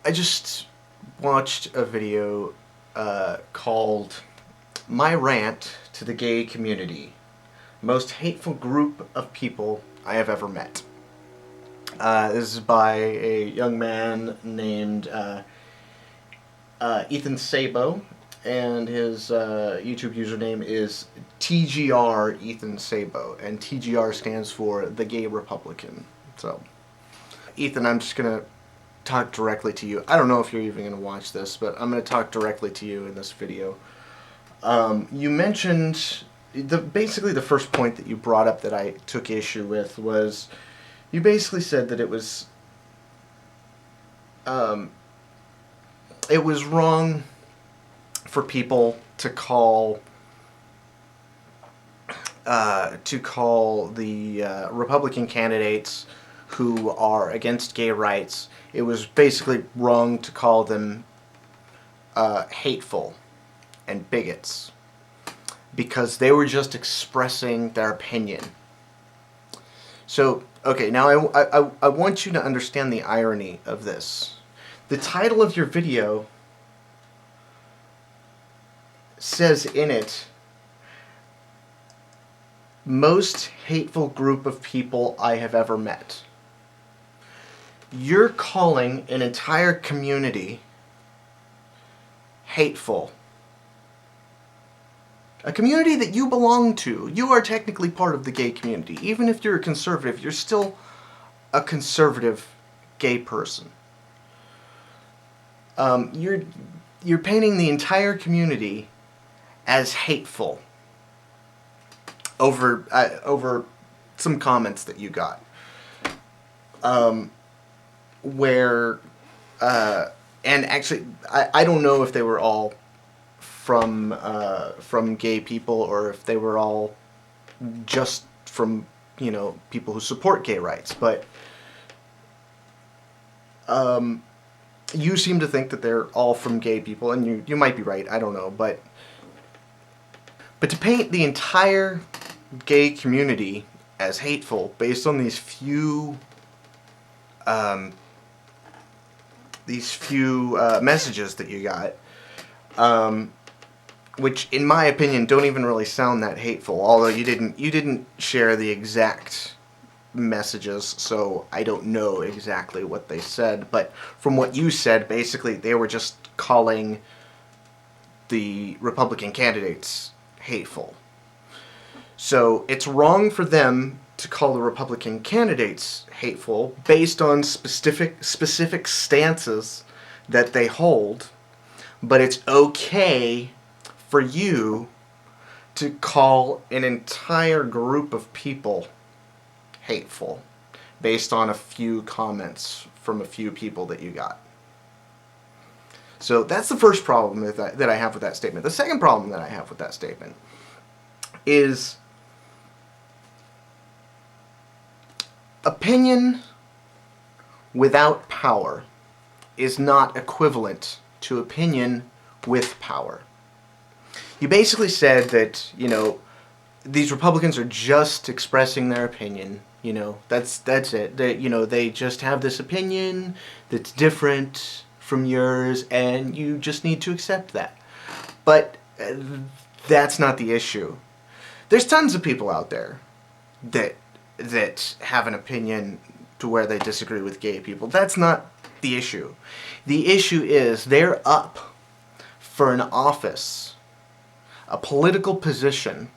I just watched a video called My Rant to the Gay Community, Most Hateful Group of People I Have Ever Met. This is by a young man named Ethan Sabo, and his YouTube username is TGR Ethan Sabo, and TGR stands for The Gay Republican. So, Ethan, I'm just going to talk directly to you. I don't know if you're even going to watch this, but I'm going to talk directly to you in this video. You mentioned, basically the first point that you brought up that I took issue with was, you basically said that it was wrong for people to call the Republican candidates who are against gay rights. It was basically wrong to call them hateful and bigots because they were just expressing their opinion. So, okay, now I want you to understand the irony of this. The title of your video says in it, most hateful group of people I have ever met. You're calling an entire community hateful. A community that you belong to. You are technically part of the gay community. Even if you're a conservative, you're still a conservative gay person. You're painting the entire community as hateful over some comments that you got, and actually I don't know if they were all from gay people or if they were all just from people who support gay rights, but you seem to think that they're all from gay people, and you might be right, I don't know, but to paint the entire gay community as hateful based on these few messages that you got, which in my opinion don't even really sound that hateful, although you didn't share the exact messages, so I don't know exactly what they said, but from what you said, basically they were just calling the Republican candidates hateful. So it's wrong for them to call the Republican candidates hateful based on specific stances that they hold, but it's okay for you to call an entire group of people hateful based on a few comments from a few people that you got. So that's the first problem that I have with that statement. The second problem that I have with that statement is opinion without power is not equivalent to opinion with power. You basically said that, these Republicans are just expressing their opinion. That's it. They just have this opinion that's different from yours, and you just need to accept that. But that's not the issue. There's tons of people out there that have an opinion to where they disagree with gay people. That's not the issue. The issue is they're up for an office, a political position,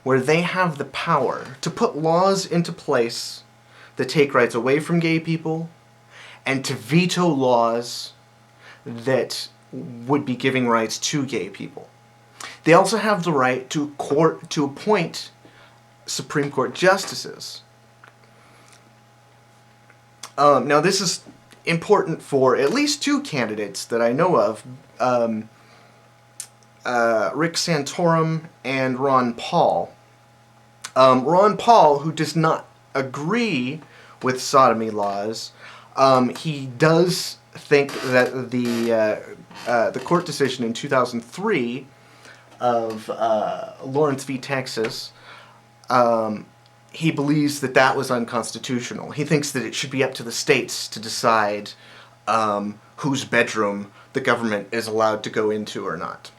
where they have the power to put laws into place that take rights away from gay people and to veto laws that would be giving rights to gay people. They also have the right to appoint Supreme Court justices. Now this is important for at least two candidates that I know of, Rick Santorum and Ron Paul. Ron Paul, who does not agree with sodomy laws, he does think that the court decision in 2003 of Lawrence v. Texas, he believes that was unconstitutional. He thinks that it should be up to the states to decide whose bedroom the government is allowed to go into or not,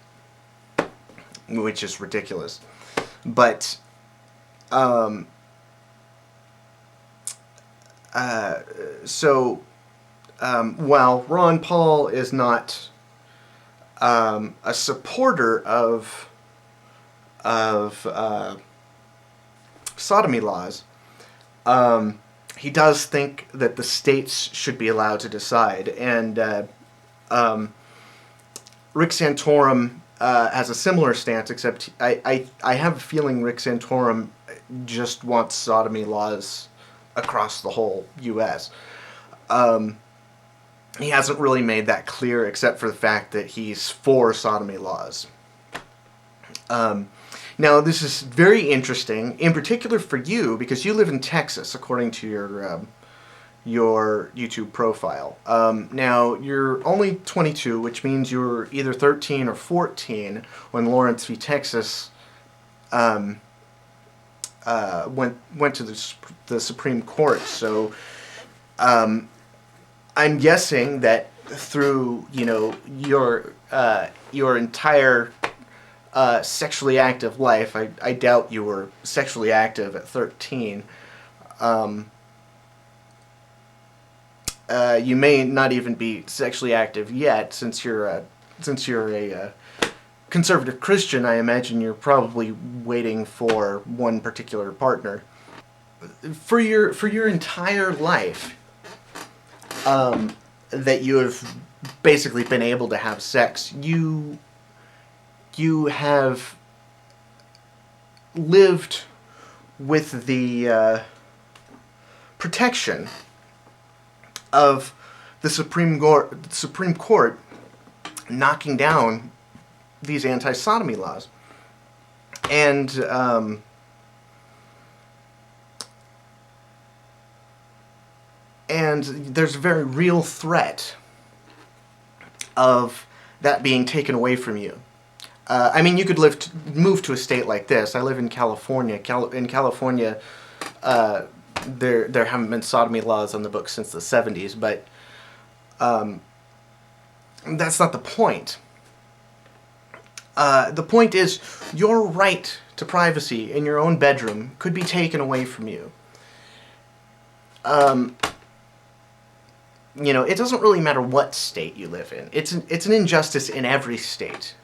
which is ridiculous. But while Ron Paul is not a supporter of sodomy laws, he does think that the states should be allowed to decide. And Rick Santorum has a similar stance, except I have a feeling Rick Santorum just wants sodomy laws across the whole U.S. He hasn't really made that clear, except for the fact that he's for sodomy laws. Now, this is very interesting, in particular for you, because you live in Texas, according to your YouTube profile. Now, you're only 22, which means you were either 13 or 14 when Lawrence v. Texas went to the Supreme Court. So, I'm guessing that through your entire sexually active life, I doubt you were sexually active at 13. You may not even be sexually active yet, since you're a conservative Christian. I imagine you're probably waiting for one particular partner. For your entire life, that you have basically been able to have sex, you have lived with the protection of the Supreme Court knocking down these anti-sodomy laws. And there's a very real threat of that being taken away from you. I mean, you could move to a state like this. I live in California. In California, there haven't been sodomy laws on the books since the 70s, but that's not the point. The point is, your right to privacy in your own bedroom could be taken away from you. It doesn't really matter what state you live in. It's an injustice in every state.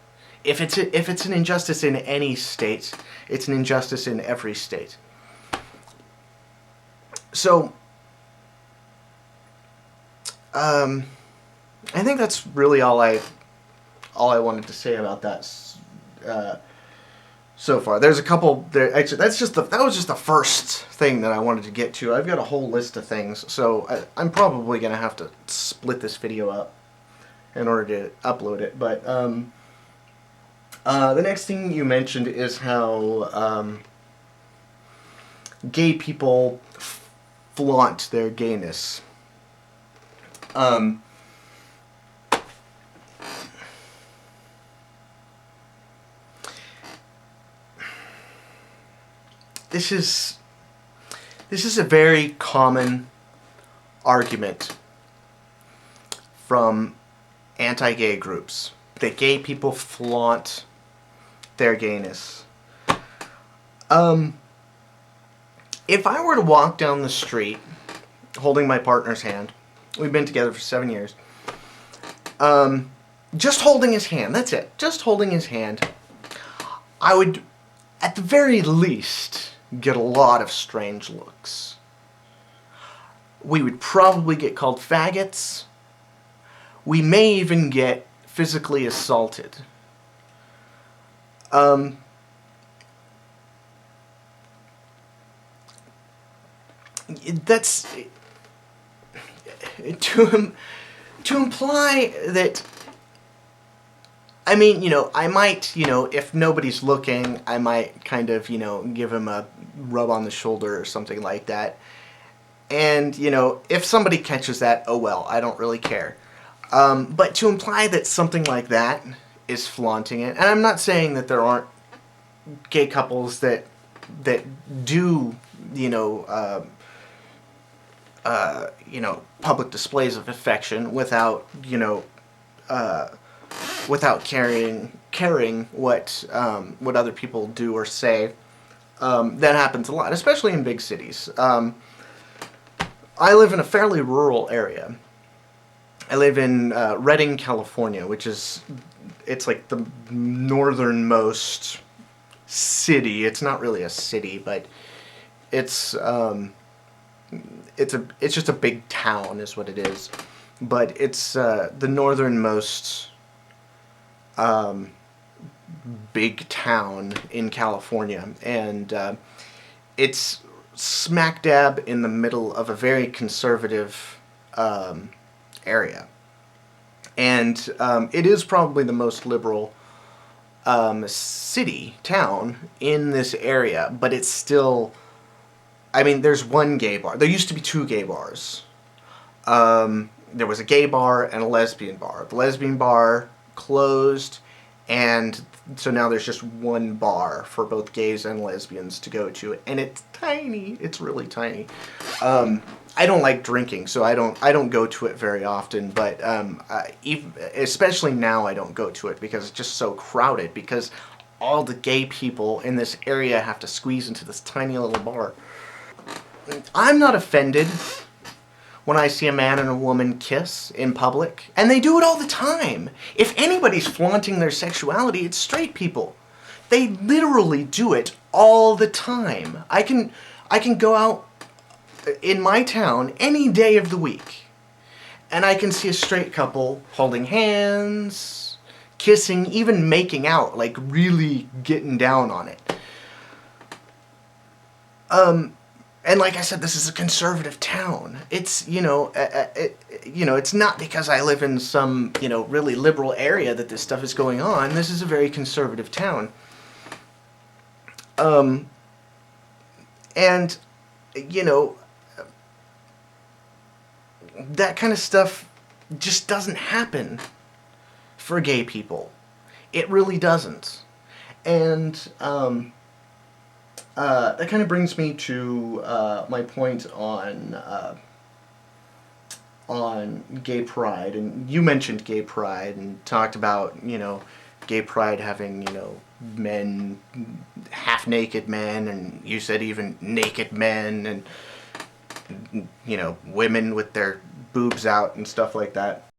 If it's an injustice in any state, it's an injustice in every state. So, I think that's really all I wanted to say about that so far. There's a couple there. Actually, that was just the first thing that I wanted to get to. I've got a whole list of things, so I'm probably gonna have to split this video up in order to upload it. But the next thing you mentioned is how gay people flaunt their gayness. This is a very common argument from anti-gay groups, that gay people flaunt their gayness. If I were to walk down the street holding my partner's hand, we've been together for 7 years, just holding his hand, that's it, just holding his hand, I would, at the very least, get a lot of strange looks. We would probably get called faggots. We may even get physically assaulted. That's to imply that, I mean, I might, if nobody's looking, I might kind of, give him a rub on the shoulder or something like that. And, if somebody catches that, oh well, I don't really care. But to imply that something like that is flaunting it, and I'm not saying that there aren't gay couples that do, public displays of affection without, without caring what other people do or say. That happens a lot, especially in big cities. I live in a fairly rural area. I live in Redding, California, it's like the northernmost city. It's not really a city, but it's just a big town is what it is. But it's the northernmost big town in California, and it's smack dab in the middle of a very conservative area. And it is probably the most liberal town in this area, but it's still, I mean, there's one gay bar. There used to be two gay bars. There was a gay bar and a lesbian bar. The lesbian bar closed, and so now there's just one bar for both gays and lesbians to go to, and it's tiny. It's really tiny. I don't like drinking, so I don't go to it very often. But especially now, I don't go to it because it's just so crowded. Because all the gay people in this area have to squeeze into this tiny little bar. I'm not offended when I see a man and a woman kiss in public, and they do it all the time. If anybody's flaunting their sexuality, it's straight people. They literally do it all the time. I can go out in my town any day of the week, and I can see a straight couple holding hands, kissing, even making out, like really getting down on it. And like I said, this is a conservative town. It's, it's not because I live in some, really liberal area that this stuff is going on. This is a very conservative town. And, that kind of stuff just doesn't happen for gay people. It really doesn't. And, that kind of brings me to my point on gay pride. And you mentioned gay pride and talked about, gay pride having, men, half-naked men, and you said even naked men, and, women with their boobs out and stuff like that.